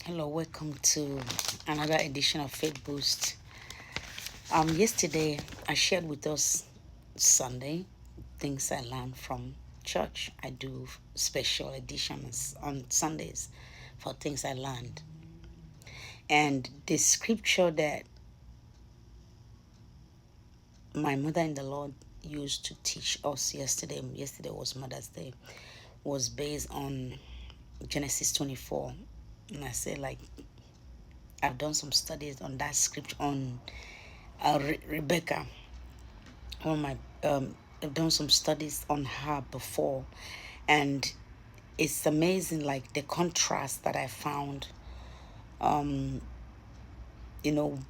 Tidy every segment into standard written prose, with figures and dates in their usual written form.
Hello, welcome to another edition of Faith Boost. Yesterday I shared with us Sunday things I learned from church. I do special editions on Sundays for things I learned. And the scripture that my mother in the Lord used to teach us yesterday was Mother's Day, was based on Genesis 24. And I said, like, I've done some studies on that scripture on Rebecca. One of my I've done some studies on her before, and it's amazing, like the contrast that I found,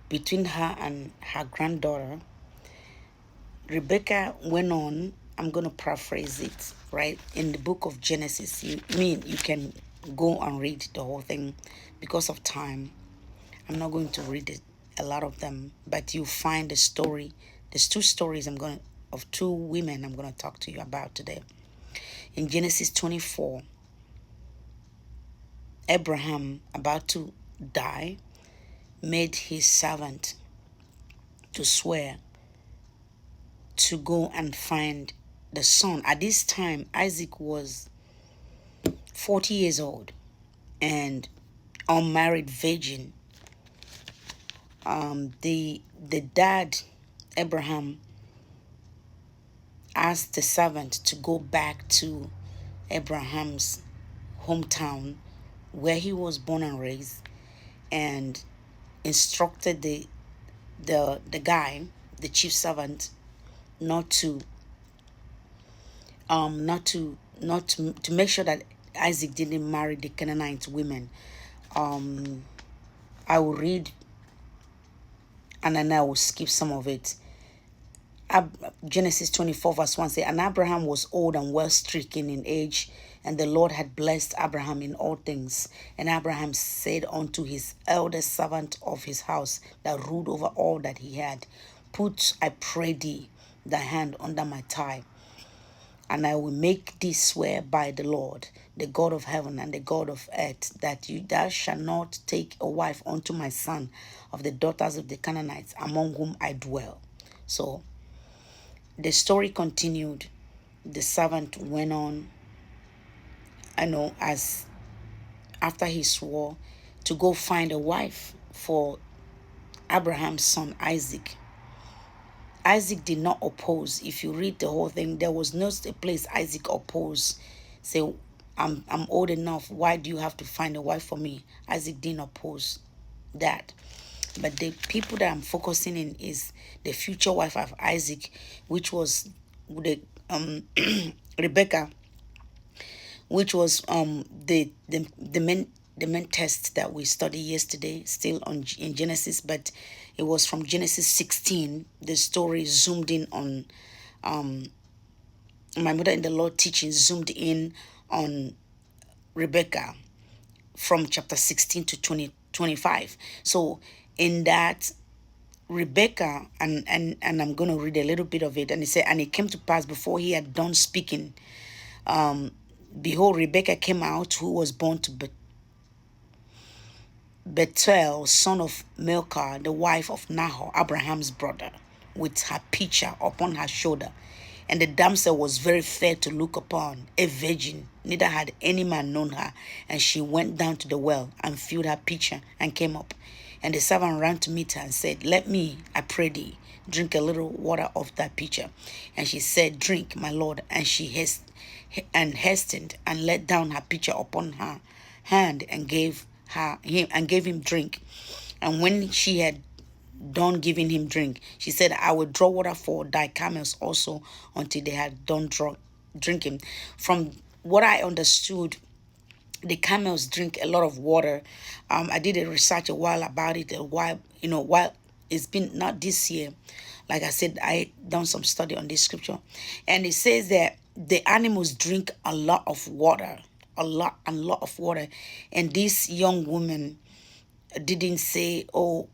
between her and her granddaughter. Rebecca went on. I'm gonna paraphrase it, right? In the book of Genesis, you can go and read the whole thing. Because of time, I'm not going to read it, a lot of them, but you find the story. There's two stories of two women I'm gonna talk to you about today. In Genesis 24, Abraham, about to die, made his servant to swear to go and find the son. At this time, Isaac was 40 years old and unmarried virgin. The dad, Abraham, asked the servant to go back to Abraham's hometown where he was born and raised, and instructed the guy, the chief servant, not to to make sure that Isaac didn't marry the Canaanite women. I will read and then I will skip some of it. Genesis 24 verse 1 says, and Abraham was old and well stricken in age, and the Lord had blessed Abraham in all things. And Abraham said unto his eldest servant of his house that ruled over all that he had, put, I pray thee, thy hand under my thigh, and I will make thee swear by the Lord, the God of heaven and the God of earth, that thou shalt not take a wife unto my son of the daughters of the Canaanites, among whom I dwell. So the story continued. The servant went on, as after he swore, to go find a wife for Abraham's son Isaac. Isaac did not oppose. If you read the whole thing, there was not a place Isaac opposed. Say, I'm old enough. Why do you have to find a wife for me? Isaac didn't oppose that. But the people that I'm focusing in is the future wife of Isaac, which was the Rebecca, which was the main test that we studied yesterday, still in Genesis, but it was from Genesis 16. The story zoomed in on my mother in the Lord teaching zoomed in on Rebecca from chapter 16 to 25. So in that, Rebecca, and I'm going to read a little bit of it. And it said, and it came to pass before he had done speaking, behold, Rebecca came out, who was born to Bethuel, son of Milcah, the wife of Nahor, Abraham's brother, with her pitcher upon her shoulder. And the damsel was very fair to look upon, a virgin, neither had any man known her. And she went down to the well and filled her pitcher and came up. And the servant ran to meet her and said, let me, I pray thee, drink a little water of that pitcher. And she said, drink, my lord. And she hastened and let down her pitcher upon her hand and gave him drink. And when she had done giving him drink, she said, I will draw water for thy camels also until they had done drinking. From what I understood, the camels drink a lot of water. I did a research a while about it, while it's been, not this year. Like I said, I done some study on this scripture, and it says that the animals drink a lot of water, a lot of water. And this young woman didn't say, oh,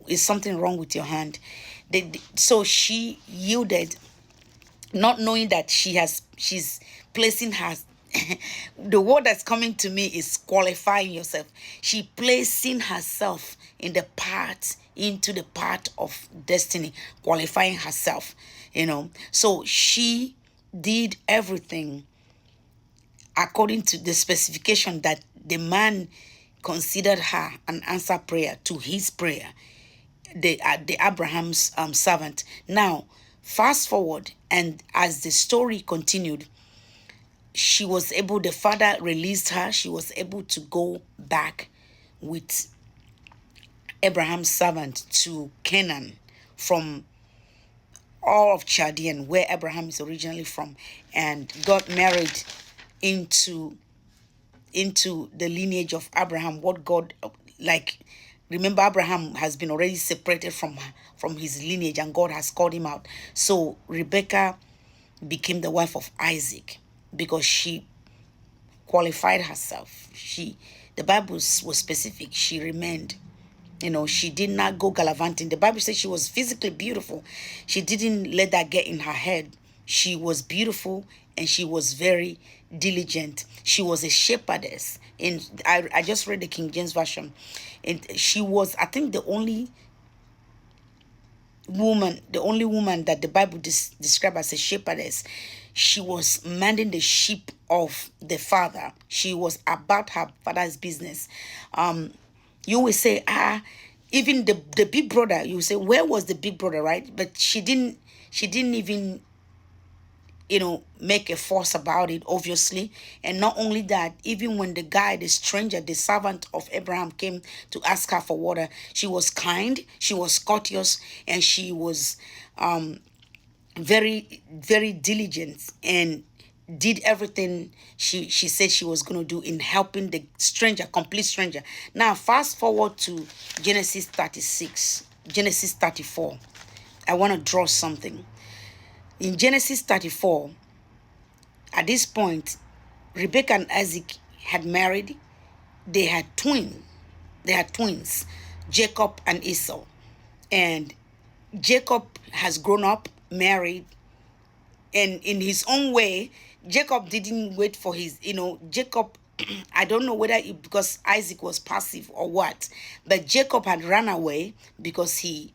is something wrong with your hand? So she yielded, not knowing that she's placing her the word that's coming to me is qualifying yourself. She placing herself in the part, into the part of destiny, qualifying herself, So she did everything according to the specification that the man considered her an answer prayer to his prayer, the Abraham's servant. Now, fast forward, and as the story continued, the father released her. She was able to go back with Abraham's servant to Canaan from all of Chaldean, where Abraham is originally from, and got married into the lineage of Abraham. What God, like, remember, Abraham has been already separated from his lineage, and God has called him out. So Rebecca became the wife of Isaac because she qualified herself. The Bible was specific. She remained. She did not go gallivanting. The Bible says she was physically beautiful. She didn't let that get in her head. She was beautiful and she was very diligent. She was a shepherdess. And I just read the King James Version. And she was, I think, the only woman that the Bible described as a shepherdess. She was minding the sheep of the father. She was about her father's business. You will say, even the big brother, you will say, where was the big brother, right? But she didn't even make a fuss about it, obviously. And not only that, even when the stranger, the servant of Abraham, came to ask her for water, she was kind, she was courteous, and she was very, very diligent, and did everything she said she was going to do in helping the complete stranger. Now, fast forward to Genesis 36, Genesis 34. I want to draw something. In Genesis 34, at this point, Rebecca and Isaac had married. They had twins. Jacob and Esau. And Jacob has grown up, married, and in his own way, Jacob didn't wait for Jacob, I don't know whether because Isaac was passive or what, but Jacob had run away because he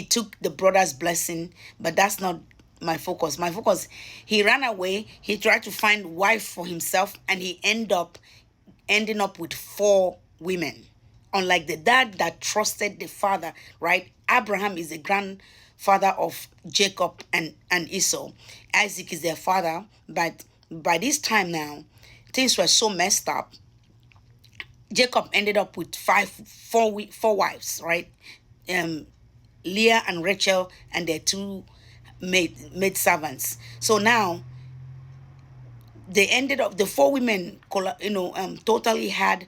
took the brother's blessing. But that's not my focus. My focus, he ran away, he tried to find wife for himself, and he ending up with 4 women. Unlike the dad that trusted the father, right? Abraham is the grandfather of Jacob and Esau. Isaac is their father. But by this time now, things were so messed up. Jacob ended up with four wives, right? Leah and Rachel and their 2 maid servants. So now they ended up, the 4 women, totally had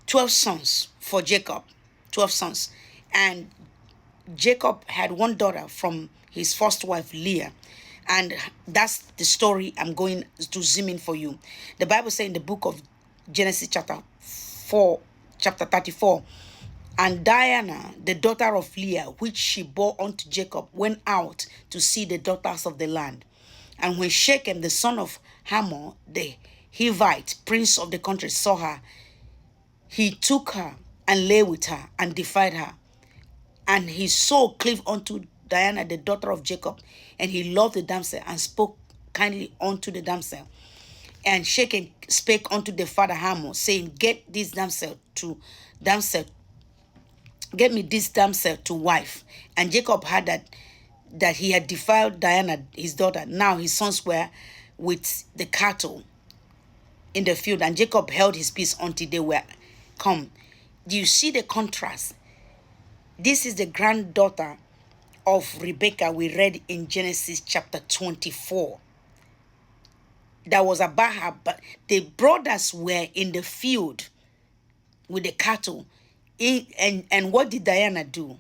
12 sons for Jacob. 12 sons. And Jacob had 1 daughter from his first wife, Leah. And that's the story I'm going to zoom in for you. The Bible says in the book of Genesis chapter 34, and Diana, the daughter of Leah, which she bore unto Jacob, went out to see the daughters of the land. And when Shechem, the son of Hamor, the Hivite, prince of the country, saw her, he took her and lay with her and defied her. And his soul cleaved unto Diana, the daughter of Jacob, and he loved the damsel and spoke kindly unto the damsel. And Shechem spake unto the father Hamor, saying, Get me this damsel to wife. And Jacob heard that he had defiled Diana, his daughter. Now his sons were with the cattle in the field, and Jacob held his peace until they were come. Do you see the contrast? This is the granddaughter of Rebecca we read in Genesis chapter 24. That was about her, but the brothers were in the field with the cattle. And what did Diana do?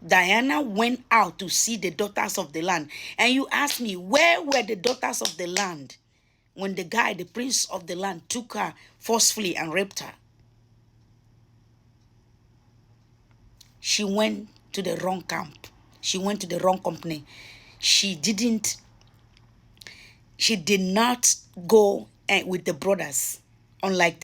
Diana went out to see the daughters of the land. And you ask me, where were the daughters of the land when the prince of the land, took her forcefully and raped her? She went to the wrong camp. She went to the wrong company. She She did not go with the brothers, unlike